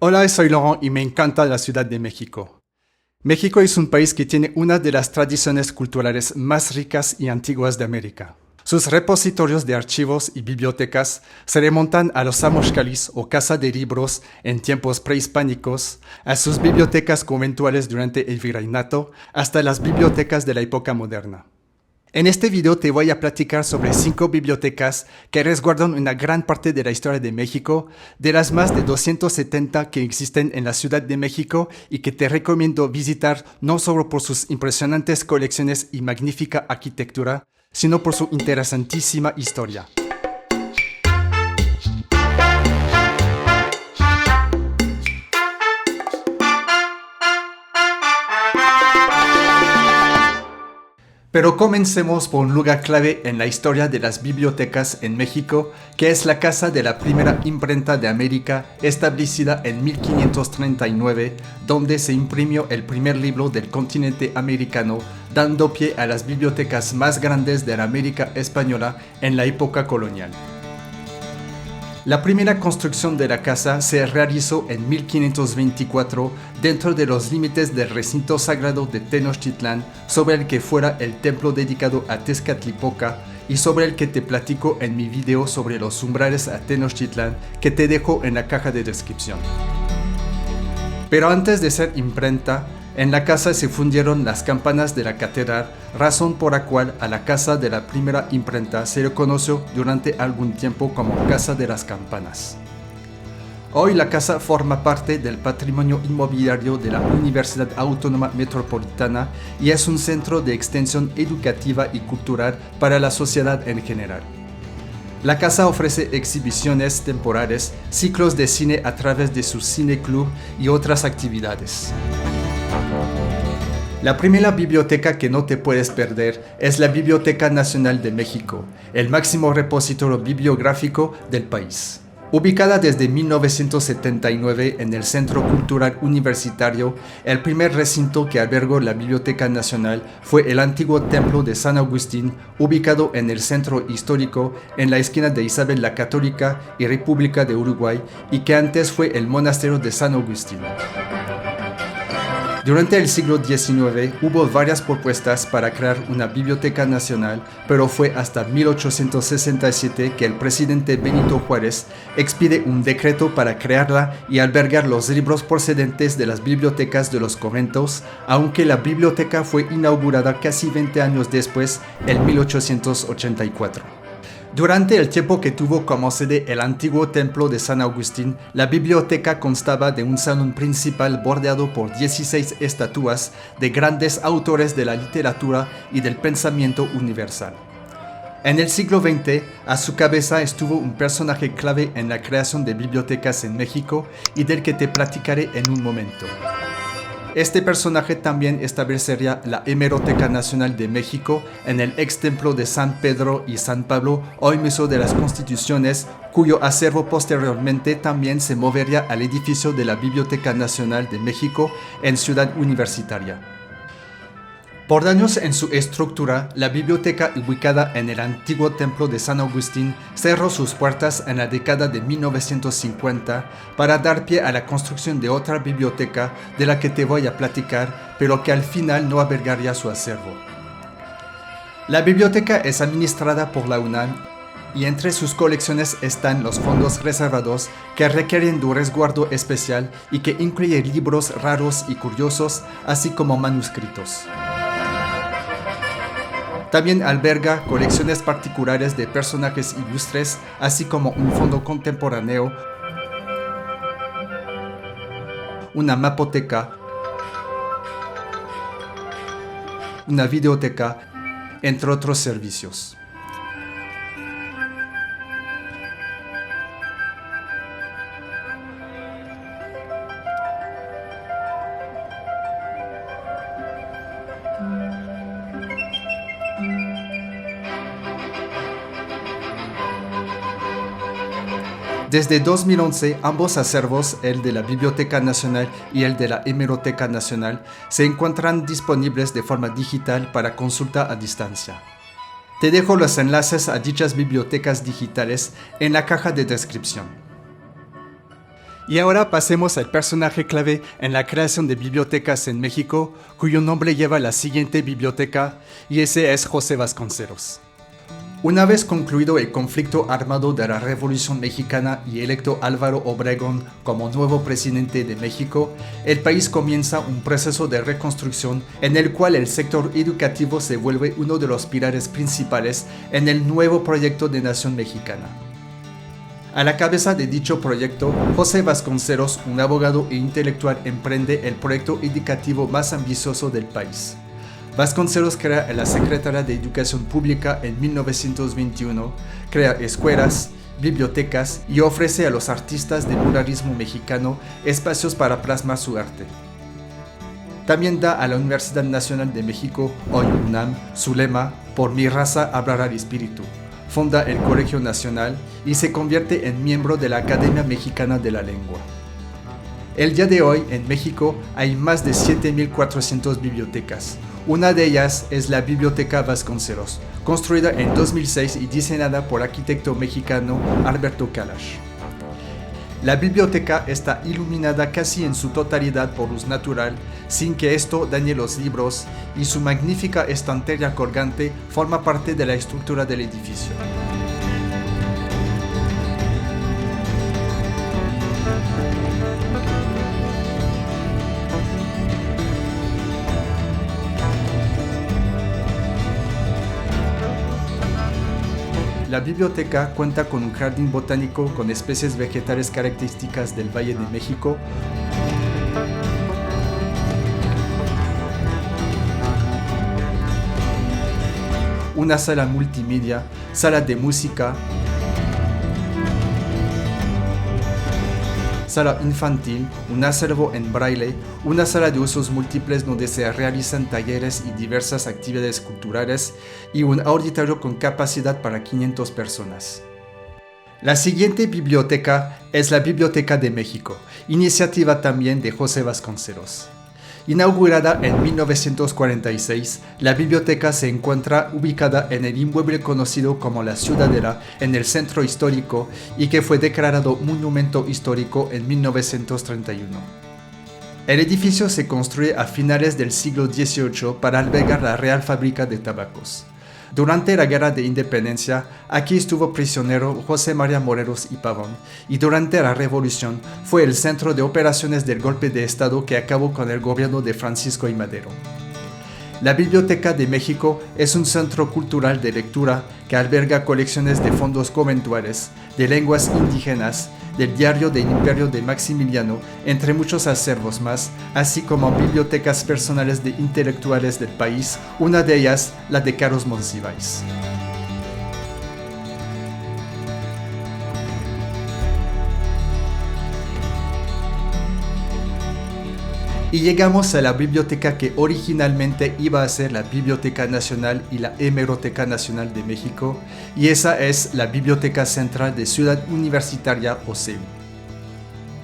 Hola, soy Laurent y me encanta la Ciudad de México. México es un país que tiene una de las tradiciones culturales más ricas y antiguas de América. Sus repositorios de archivos y bibliotecas se remontan a los Amoxcalis o Casa de Libros en tiempos prehispánicos, a sus bibliotecas conventuales durante el virreinato, hasta las bibliotecas de la época moderna. En este video te voy a platicar sobre 5 bibliotecas que resguardan una gran parte de la historia de México, de las más de 270 que existen en la Ciudad de México y que te recomiendo visitar no solo por sus impresionantes colecciones y magnífica arquitectura, sino por su interesantísima historia. Pero comencemos por un lugar clave en la historia de las bibliotecas en México, que es la casa de la primera imprenta de América, establecida en 1539, donde se imprimió el primer libro del continente americano, dando pie a las bibliotecas más grandes de la América española en la época colonial. La primera construcción de la casa se realizó en 1524 dentro de los límites del recinto sagrado de Tenochtitlán, sobre el que fuera el templo dedicado a Tezcatlipoca y sobre el que te platico en mi video sobre los umbrales a Tenochtitlán, que te dejo en la caja de descripción. Pero antes de ser imprenta, en la casa se fundieron las campanas de la catedral, razón por la cual a la casa de la primera imprenta se le conoció durante algún tiempo como Casa de las Campanas. Hoy la casa forma parte del patrimonio inmobiliario de la Universidad Autónoma Metropolitana y es un centro de extensión educativa y cultural para la sociedad en general. La casa ofrece exhibiciones temporales, ciclos de cine a través de su cineclub y otras actividades. La primera biblioteca que no te puedes perder es la Biblioteca Nacional de México, el máximo repositorio bibliográfico del país. Ubicada desde 1979 en el Centro Cultural Universitario, el primer recinto que albergó la Biblioteca Nacional fue el antiguo Templo de San Agustín, ubicado en el centro histórico, en la esquina de Isabel la Católica y República de Uruguay, y que antes fue el Monasterio de San Agustín. Durante el siglo XIX hubo varias propuestas para crear una biblioteca nacional, pero fue hasta 1867 que el presidente Benito Juárez expide un decreto para crearla y albergar los libros procedentes de las bibliotecas de los conventos, aunque la biblioteca fue inaugurada casi 20 años después, en 1884. Durante el tiempo que tuvo como sede el antiguo templo de San Agustín, la biblioteca constaba de un salón principal bordeado por 16 estatuas de grandes autores de la literatura y del pensamiento universal. En el siglo XX, a su cabeza estuvo un personaje clave en la creación de bibliotecas en México y del que te platicaré en un momento. Este personaje también establecería la Hemeroteca Nacional de México en el ex templo de San Pedro y San Pablo, hoy Museo de las Constituciones, cuyo acervo posteriormente también se movería al edificio de la Biblioteca Nacional de México en Ciudad Universitaria. Por daños en su estructura, la biblioteca ubicada en el antiguo templo de San Agustín cerró sus puertas en la década de 1950 para dar pie a la construcción de otra biblioteca de la que te voy a platicar, pero que al final no albergaría su acervo. La biblioteca es administrada por la UNAM y entre sus colecciones están los fondos reservados que requieren de un resguardo especial y que incluye libros raros y curiosos, así como manuscritos. También alberga colecciones particulares de personajes ilustres, así como un fondo contemporáneo, una mapoteca, una videoteca, entre otros servicios. Desde 2011, ambos acervos, el de la Biblioteca Nacional y el de la Hemeroteca Nacional, se encuentran disponibles de forma digital para consulta a distancia. Te dejo los enlaces a dichas bibliotecas digitales en la caja de descripción. Y ahora pasemos al personaje clave en la creación de bibliotecas en México, cuyo nombre lleva la siguiente biblioteca, y ese es José Vasconcelos. Una vez concluido el conflicto armado de la Revolución Mexicana y electo Álvaro Obregón como nuevo presidente de México, el país comienza un proceso de reconstrucción en el cual el sector educativo se vuelve uno de los pilares principales en el nuevo proyecto de nación mexicana. A la cabeza de dicho proyecto, José Vasconcelos, un abogado e intelectual, emprende el proyecto educativo más ambicioso del país. Vasconcelos crea la Secretaría de Educación Pública en 1921, crea escuelas, bibliotecas y ofrece a los artistas del muralismo mexicano espacios para plasmar su arte. También da a la Universidad Nacional de México, hoy UNAM, su lema, "Por mi raza hablará el espíritu". Funda el Colegio Nacional y se convierte en miembro de la Academia Mexicana de la Lengua. El día de hoy, en México, hay más de 7.400 bibliotecas. Una de ellas es la Biblioteca Vasconcelos, construida en 2006 y diseñada por el arquitecto mexicano Alberto Kalash. La biblioteca está iluminada casi en su totalidad por luz natural, sin que esto dañe los libros, y su magnífica estantería colgante forma parte de la estructura del edificio. La biblioteca cuenta con un jardín botánico con especies vegetales características del Valle de México, una sala multimedia, sala de música, sala infantil, un acervo en braille, una sala de usos múltiples donde se realizan talleres y diversas actividades culturales y un auditorio con capacidad para 500 personas. La siguiente biblioteca es la Biblioteca de México, iniciativa también de José Vasconcelos. Inaugurada en 1946, la biblioteca se encuentra ubicada en el inmueble conocido como la Ciudadela, en el centro histórico, y que fue declarado monumento histórico en 1931. El edificio se construye a finales del siglo XVIII para albergar la Real Fábrica de Tabacos. Durante la Guerra de Independencia, aquí estuvo prisionero José María Morelos y Pavón, y durante la Revolución fue el centro de operaciones del golpe de Estado que acabó con el gobierno de Francisco I. Madero. La Biblioteca de México es un centro cultural de lectura que alberga colecciones de fondos conventuales, de lenguas indígenas, del diario del Imperio de Maximiliano, entre muchos acervos más, así como bibliotecas personales de intelectuales del país, una de ellas la de Carlos Monsiváis. Y llegamos a la biblioteca que originalmente iba a ser la Biblioteca Nacional y la Hemeroteca Nacional de México, y esa es la Biblioteca Central de Ciudad Universitaria o CEU.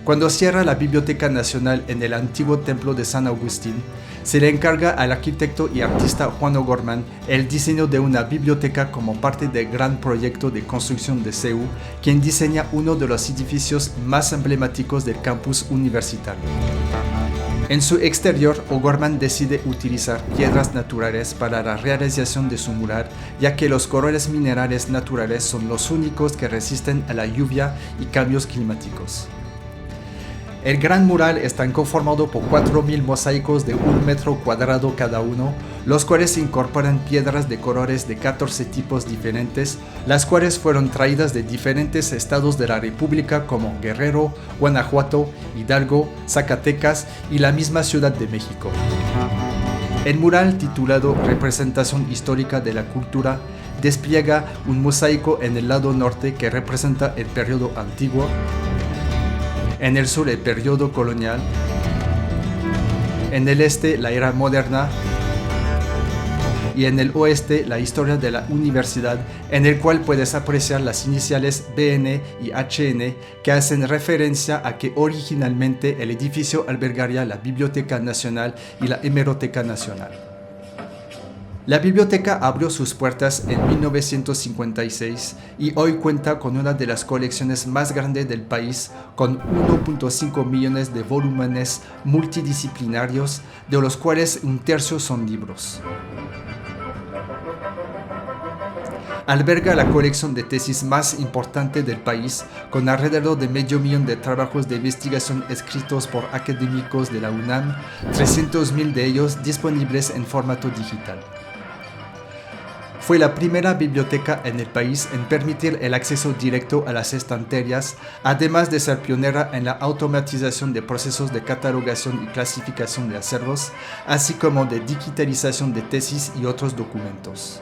Cuando cierra la Biblioteca Nacional en el antiguo templo de San Agustín, se le encarga al arquitecto y artista Juan O'Gorman el diseño de una biblioteca como parte del gran proyecto de construcción de CEU, quien diseña uno de los edificios más emblemáticos del campus universitario. En su exterior, O'Gorman decide utilizar piedras naturales para la realización de su mural, ya que los colores minerales naturales son los únicos que resisten a la lluvia y cambios climáticos. El gran mural está conformado por 4.000 mosaicos de 1 metro cuadrado cada uno, los cuales incorporan piedras de colores de 14 tipos diferentes, las cuales fueron traídas de diferentes estados de la República como Guerrero, Guanajuato, Hidalgo, Zacatecas y la misma Ciudad de México. El mural, titulado Representación Histórica de la Cultura, despliega un mosaico en el lado norte que representa el periodo antiguo, en el sur el periodo colonial, en el este la era moderna y en el oeste la historia de la universidad, en el cual puedes apreciar las iniciales BN y HN que hacen referencia a que originalmente el edificio albergaría la Biblioteca Nacional y la Hemeroteca Nacional. La biblioteca abrió sus puertas en 1956 y hoy cuenta con una de las colecciones más grandes del país, con 1.5 millones de volúmenes multidisciplinarios, de los cuales un tercio son libros. Alberga la colección de tesis más importante del país, con alrededor de 500.000 de trabajos de investigación escritos por académicos de la UNAM, 300.000 de ellos disponibles en formato digital. Fue la primera biblioteca en el país en permitir el acceso directo a las estanterías, además de ser pionera en la automatización de procesos de catalogación y clasificación de acervos, así como de digitalización de tesis y otros documentos.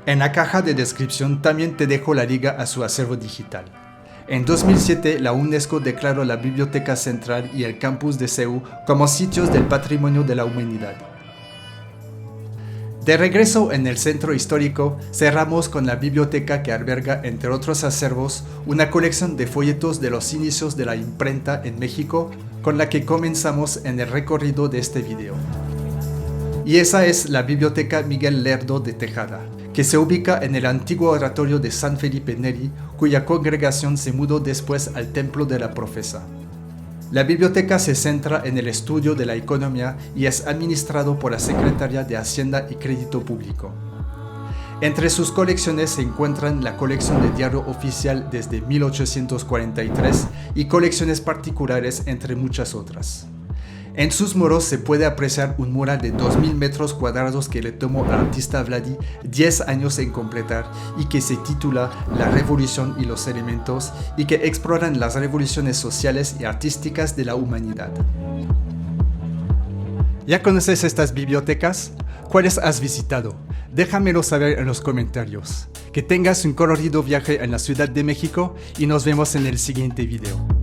En la caja de descripción también te dejo la liga a su acervo digital. En 2007, la UNESCO declaró la Biblioteca Central y el campus de CEU como sitios del patrimonio de la humanidad. De regreso en el centro histórico, cerramos con la biblioteca que alberga, entre otros acervos, una colección de folletos de los inicios de la imprenta en México, con la que comenzamos en el recorrido de este video. Y esa es la Biblioteca Miguel Lerdo de Tejada, que se ubica en el antiguo oratorio de San Felipe Neri, cuya congregación se mudó después al Templo de la Profesa. La biblioteca se centra en el estudio de la economía y es administrado por la Secretaría de Hacienda y Crédito Público. Entre sus colecciones se encuentran la colección de diario oficial desde 1843 y colecciones particulares, entre muchas otras. En sus muros se puede apreciar un mural de 2.000 metros cuadrados que le tomó al artista Vladi 10 años en completar y que se titula La Revolución y los Elementos, y que exploran las revoluciones sociales y artísticas de la humanidad. ¿Ya conoces estas bibliotecas? ¿Cuáles has visitado? Déjamelo saber en los comentarios. Que tengas un colorido viaje en la Ciudad de México y nos vemos en el siguiente video.